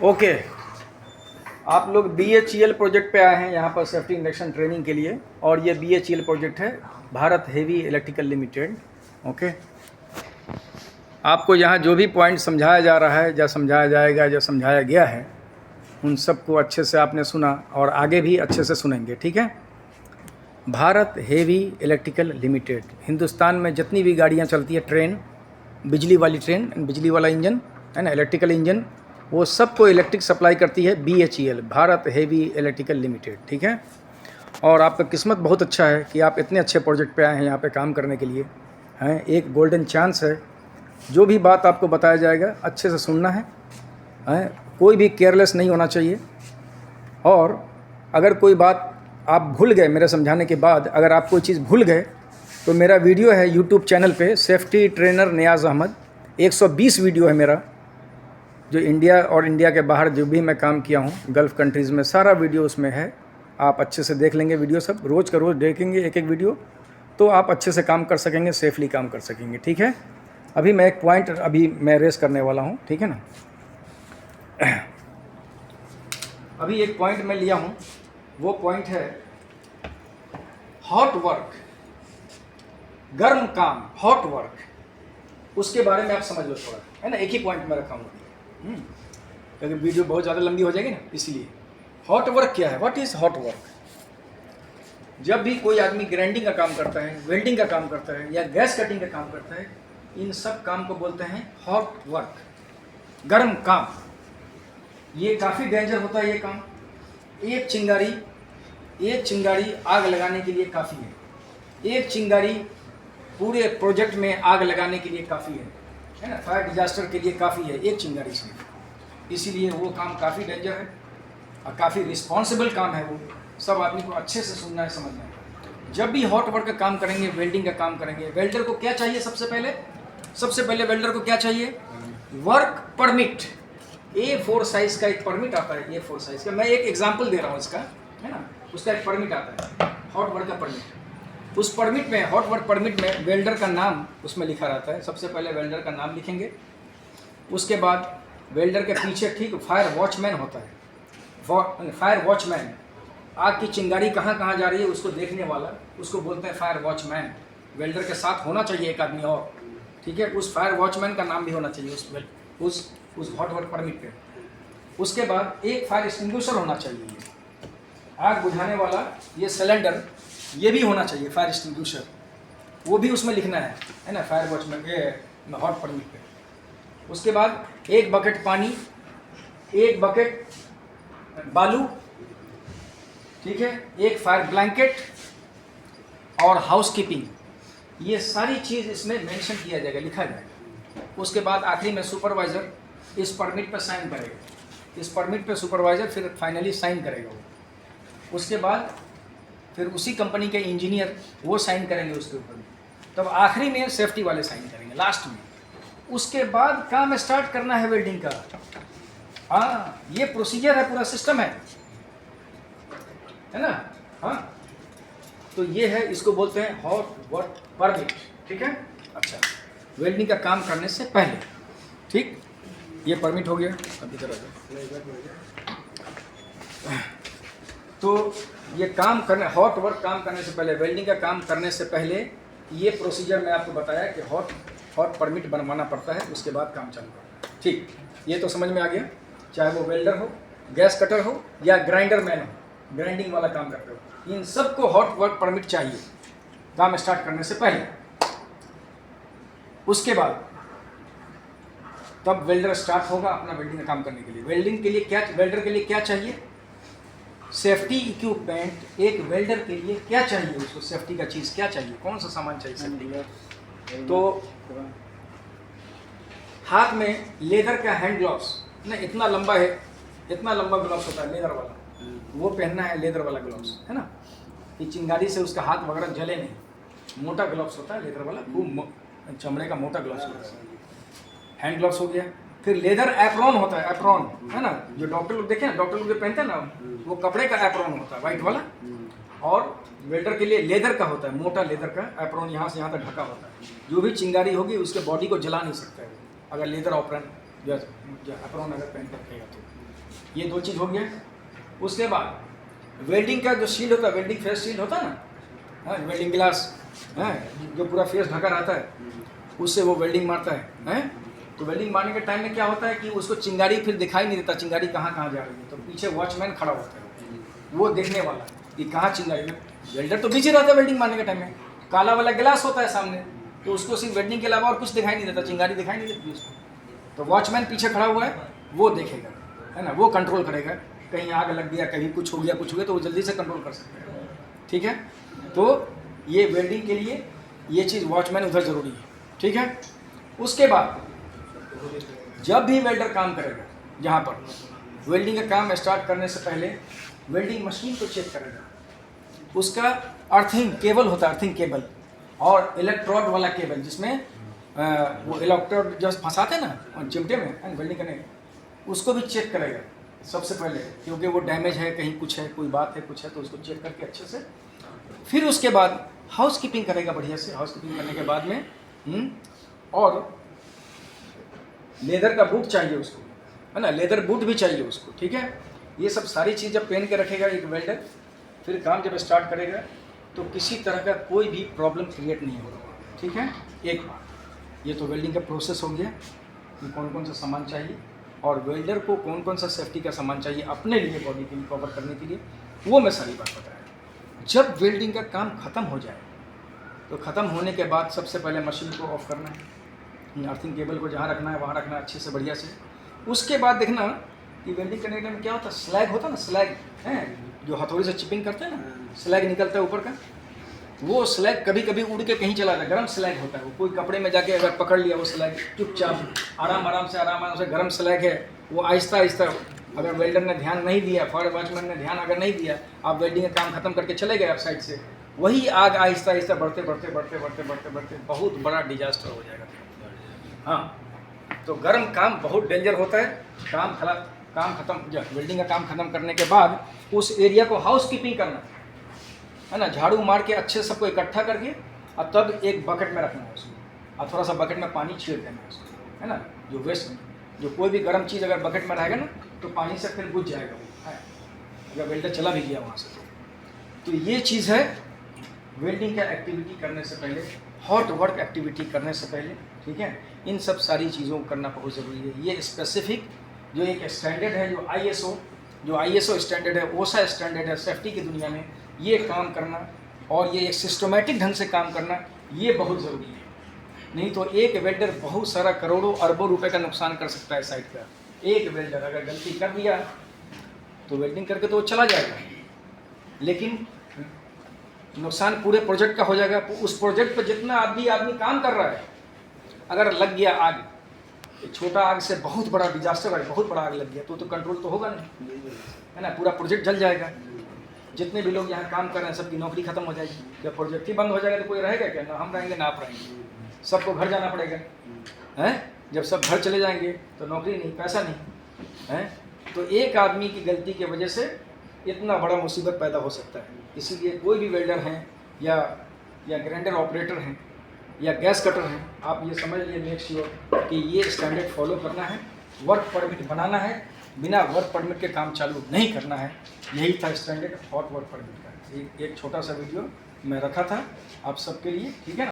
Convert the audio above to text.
Okay, आप लोग BHEL project पे आए हैं यहाँ पर सेफ्टी इंडक्शन ट्रेनिंग के लिए, और ये BHEL प्रोजेक्ट है Bharat heavy electrical limited. Okay, आपको यहाँ जो भी पॉइंट समझाया जा रहा है या समझाया जाएगा या समझाया गया है, उन सबको अच्छे से आपने सुना और आगे भी अच्छे से सुनेंगे, ठीक है। Bharat heavy electrical limited, Hindustan में जितनी भी गाड़ियाँ चलती है, ट्रेन, बिजली वाली ट्रेन, बिजली वाला इंजन है ना, इलेक्ट्रिकल इंजन, वो सबको इलेक्ट्रिक सप्लाई करती है BHEL, Bharat heavy electrical limited, ठीक है। और आपका किस्मत बहुत अच्छा है कि आप इतने अच्छे प्रोजेक्ट पे आए हैं यहाँ पे काम करने के लिए, हैं। एक गोल्डन चांस है, जो भी बात आपको बताया जाएगा अच्छे से सुनना है, कोई भी केयरलेस नहीं होना चाहिए। और अगर कोई बात आप भूल गए मेरे समझाने के बाद, अगर आप कोई चीज़ भूल गए तो मेरा वीडियो है यूट्यूब चैनल पे, सेफ्टी ट्रेनर नियाज़ अहमद, 120 वीडियो है मेरा, जो इंडिया और इंडिया के बाहर जो भी मैं काम किया हूँ गल्फ़ कंट्रीज़ में, सारा वीडियो उसमें है। आप अच्छे से देख लेंगे वीडियो, सब रोज़ का रोज़ देखेंगे एक एक वीडियो, तो आप अच्छे से काम कर सकेंगे, सेफली काम कर सकेंगे, ठीक है। अभी मैं एक पॉइंट मैं रेस करने वाला हूँ, ठीक है ना। अभी एक पॉइंट मैं लिया हूँ, वो पॉइंट है हॉट वर्क, गर्म काम, हॉट वर्क। उसके बारे में आप समझ लो थोड़ा, है ना। एक ही पॉइंट में रखाऊंगा क्योंकि वीडियो बहुत ज़्यादा लंबी हो जाएगी ना, इसलिए। हॉट वर्क क्या है, व्हाट इज़ हॉट वर्क? जब भी कोई आदमी ग्राइंडिंग का काम करता है, वेल्डिंग का काम करता है या गैस कटिंग का काम करता है, इन सब काम को बोलते हैं हॉट वर्क, गर्म काम। ये काफ़ी डेंजर होता है ये काम। एक चिंगारी आग लगाने के लिए काफ़ी है। एक चिंगारी पूरे प्रोजेक्ट में आग लगाने के लिए काफ़ी है ना, फायर डिजास्टर के लिए काफ़ी है एक चिंगारी से। इसीलिए वो काम काफ़ी डेंजर है और काफ़ी रिस्पॉन्सिबल काम है। वो सब आदमी को अच्छे से सुनना है, समझना है। जब भी हॉट वर्क का काम करेंगे, वेल्डिंग का काम करेंगे, वेल्डर को क्या चाहिए? सबसे पहले वेल्डर को क्या चाहिए? Work permit. A4 साइज़ का एक परमिट आता है, A4 साइज़ का। मैं एक एग्जाम्पल दे रहा हूँ इसका, है ना। उसका एक परमिट आता है, हॉट वर्क का परमिट। उस परमिट में, हॉट वर्क परमिट में वेल्डर का नाम उसमें लिखा रहता है। सबसे पहले वेल्डर का नाम लिखेंगे, उसके बाद वेल्डर के पीछे ठीक फायर वॉचमैन होता है। फायर वॉचमैन, आग की चिंगारी कहाँ कहाँ जा रही है उसको देखने वाला, उसको बोलते हैं फायर वॉचमैन। वेल्डर के साथ होना चाहिए एक आदमी और, ठीक है। उस फायर वॉचमैन का नाम भी होना चाहिए उस हॉट वर्क परमिट पे। उसके बाद एक फायर एक्सटिंग्विशर होना चाहिए, आग बुझाने वाला ये सिलेंडर, ये भी होना चाहिए फायर एक्सटिंग्विशर, वो भी उसमें लिखना है ना, फायर वॉचमैन के हॉट परमिट पे। उसके बाद एक बकेट पानी, एक बकेट बालू, ठीक है, एक फायर ब्लैंकेट और हाउसकीपिंग, ये सारी चीज़ इसमें मेंशन किया जाएगा, लिखा जाएगा। उसके बाद आखिरी में सुपरवाइज़र इस परमिट पर साइन करेगा। इस परमिट पे सुपरवाइज़र फिर फाइनली साइन करेगा वो। उसके बाद फिर उसी कंपनी के इंजीनियर वो साइन करेंगे उसके ऊपर। तब आखिरी में सेफ्टी वाले साइन करेंगे लास्ट में। उसके बाद काम स्टार्ट करना है वेल्डिंग का। हाँ, ये प्रोसीजर है, पूरा सिस्टम है ना। हाँ, तो ये है, इसको बोलते हैं हॉट वर्क परमिट, ठीक है। अच्छा, वेल्डिंग का काम करने से पहले, ठीक, ये परमिट हो गया। अभी तो ये काम करने, हॉट वर्क काम करने से पहले, वेल्डिंग का काम करने से पहले ये प्रोसीजर मैं आपको बताया कि हॉट परमिट बनवाना पड़ता है, उसके बाद काम चालू करना है, ठीक। ये तो समझ में आ गया। चाहे वो वेल्डर हो, गैस कटर हो या ग्राइंडर मैन हो, ग्राइंडिंग वाला काम करते हो, इन सबको हॉट वर्क परमिट चाहिए काम स्टार्ट करने से पहले। उसके बाद तब वेल्डर स्टार्ट होगा अपना वेल्डिंग का काम करने के लिए। वेल्डिंग के लिए क्या, वेल्डर के लिए क्या चाहिए? Safety equipment. एक वेल्डर के लिए क्या चाहिए? उसको सेफ्टी का चीज़ क्या चाहिए? कौन सा सामान चाहिए सेफ्टी का? तो हाथ में लेदर का हैंड ग्लव्स ना, इतना लंबा है, इतना लंबा ग्लव्स होता है लेदर वाला, वो पहनना है, लेदर वाला ग्लव्स, है ना, कि चिंगारी से उसका हाथ वगैरह जले नहीं। मोटा ग्लव्स होता है लेदर वाला, खूब चमड़े का मोटा ग्लव्स होता है। हैंड ग्लव्स हो गया। फिर लेदर एप्रॉन होता है, एप्रॉन, है ना, जो डॉक्टर लोग देखे ना, डॉक्टर लोग जो पहनते हैं ना, वो कपड़े का एप्रॉन होता है, वाइट वाला। और वेल्डर के लिए लेदर का होता है, मोटा लेदर का एप्रॉन, यहाँ से यहाँ तक ढका होता है। जो भी चिंगारी होगी उसके बॉडी को जला नहीं सकता है अगर लेदर जो अप्रोन अगर पहन कर रहेगा तो ये 2 चीज़ हो गया। उसके बाद वेल्डिंग का जो शील्ड होता है, वेल्डिंग फेस शील्ड होता है ना, हाँ, वेल्डिंग ग्लास, हाँ, जो पूरा फेस ढका रहता है, उससे वो वेल्डिंग मारता है, हैं? तो वेल्डिंग मारने के टाइम में क्या होता है कि उसको चिंगारी फिर दिखाई नहीं देता, चिंगारी कहाँ कहाँ जा रही है, तो पीछे वॉचमैन खड़ा होता है, वो देखने वाला कि कहाँ चिंगारी में। वेल्डर तो बिजी रहता है वेल्डिंग मारने के टाइम में, काला वाला गिलास होता है सामने, तो उसको सिर्फ वेल्डिंग के अलावा और कुछ दिखाई नहीं देता, चिंगारी दिखाई नहीं देती उसको, तो वॉचमैन पीछे खड़ा हुआ है, वो देखेगा, है ना, वो कंट्रोल करेगा, कहीं आग लग गया, कहीं कुछ हो गया तो वो जल्दी से कंट्रोल कर सकते हैं, ठीक है। तो ये वेल्डिंग के लिए ये चीज़ वॉचमैन उधर ज़रूरी है, ठीक है। उसके बाद जब भी वेल्डर काम करेगा, जहाँ पर वेल्डिंग का काम स्टार्ट करने से पहले वेल्डिंग मशीन को चेक करेगा, उसका अर्थिंग केबल होता है, अर्थिंग केबल और इलेक्ट्रोड वाला केबल, जिसमें वो इलेक्ट्रोड जब फंसाते हैं ना चिमटे में वेल्डिंग करने, उसको भी चेक करेगा सबसे पहले, क्योंकि वो डैमेज है, कहीं कुछ है, कोई बात है, कुछ है, तो उसको चेक करके अच्छे से फिर उसके बाद हाउस कीपिंग करेगा बढ़िया से। हाउस कीपिंग करने के बाद में और लेदर का बूट चाहिए उसको, है ना, लेदर बूट भी चाहिए उसको, ठीक है। ये सब सारी चीज़ जब पहन के रखेगा एक वेल्डर, फिर काम जब स्टार्ट करेगा तो किसी तरह का कोई भी प्रॉब्लम क्रिएट नहीं होगा, ठीक है। एक बात ये तो वेल्डिंग का प्रोसेस हो गया कि कौन कौन सा सामान चाहिए और वेल्डर को कौन कौन सा सेफ्टी का सामान चाहिए अपने लिए, बॉडी के लिए कवर करने के लिए, वो मैं सारी बात बताया। जब वेल्डिंग का काम ख़त्म हो जाए तो ख़त्म होने के बाद सबसे पहले मशीन को ऑफ करना है, अर्थिंग केबल को जहाँ रखना है वहाँ रखना है अच्छे से बढ़िया से। उसके बाद देखना कि वेल्डिंग करने के टाइम क्या होता है, स्लैग होता है ना, स्लैग है जो हथौड़ी से चिपिंग करते हैं ना, स्लैग निकलता है ऊपर का, वो स्लैग कभी कभी उड़ के कहीं चला जाता है, गर्म स्लैग होता है वो, कोई कपड़े में जाके अगर पकड़ लिया वो स्लैग, चुपचाप आराम से गर्म स्लैग है वो, आहिस्ता आहिस्ता अगर वेल्डर ने ध्यान नहीं दिया, फायर वॉचमैन ने ध्यान अगर नहीं दिया, आप वेल्डिंग का काम खत्म करके चले गए आप साइड से, वही आग आहिस्ता आहिस्ता बढ़ते बहुत बड़ा डिजास्टर हो जाएगा। हाँ, तो गर्म काम बहुत डेंजर होता है। काम खत्म, जब वेल्डिंग का काम खत्म करने के बाद उस एरिया को हाउस कीपिंग करना है ना, झाड़ू मार के अच्छे सबको इकट्ठा करके और तब एक बकेट में रखना है उसको, और थोड़ा सा बकेट में पानी छीड़ देना है उसको, है ना, जो वेस्ट, जो कोई भी गर्म चीज़ अगर बकेट में रहेगा ना तो पानी से फिर बुझ जाएगा वो, है अगर वेल्डर चला भी गया वहाँ से तो ये चीज़ है वेल्डिंग का एक्टिविटी करने से पहले, हॉट वर्क एक्टिविटी करने से पहले, ठीक है। इन सब सारी चीज़ों को करना बहुत ज़रूरी है। ये स्पेसिफिक जो एक स्टैंडर्ड है, जो आईएसओ स्टैंडर्ड है, ओसा स्टैंडर्ड है सेफ्टी की दुनिया में, ये काम करना और ये एक सिस्टमेटिक ढंग से काम करना ये बहुत ज़रूरी है। नहीं तो एक वेल्डर बहुत सारा करोड़ों अरबों रुपए का नुकसान कर सकता है साइट का। एक वेल्डर अगर गलती कर दिया तो वेल्डिंग करके तो वो चला जाएगा, लेकिन नुकसान पूरे प्रोजेक्ट का हो जाएगा। उस प्रोजेक्ट पर जितना आदमी काम कर रहा है, अगर लग गया आग, छोटा आग से बहुत बड़ा डिजास्टर है, बहुत बड़ा आग लग गया तो कंट्रोल तो होगा नहीं, है ना, पूरा प्रोजेक्ट जल जाएगा। जितने भी लोग यहाँ काम कर रहे हैं सबकी नौकरी खत्म हो जाएगी। जब प्रोजेक्ट ही बंद हो जाएगा तो कोई रहेगा क्या? ना हम रहेंगे ना आप रहेंगे, सबको घर जाना पड़ेगा, हैं। जब सब घर चले जाएंगे तो नौकरी नहीं, पैसा नहीं, हैं। तो एक आदमी की गलती की वजह से इतना बड़ा मुसीबत पैदा हो सकता है। इसीलिए कोई भी वेल्डर हैं या ग्राइंडर ऑपरेटर हैं या गैस कटर हैं, आप ये समझ लिए, मेक श्योर कि ये स्टैंडर्ड फॉलो करना है, वर्क परमिट बनाना है, बिना वर्क परमिट के काम चालू नहीं करना है। यही था स्टैंडर्ड हॉट वर्क परमिट का। एक छोटा सा वीडियो मैं रखा था आप सबके लिए, ठीक है ना।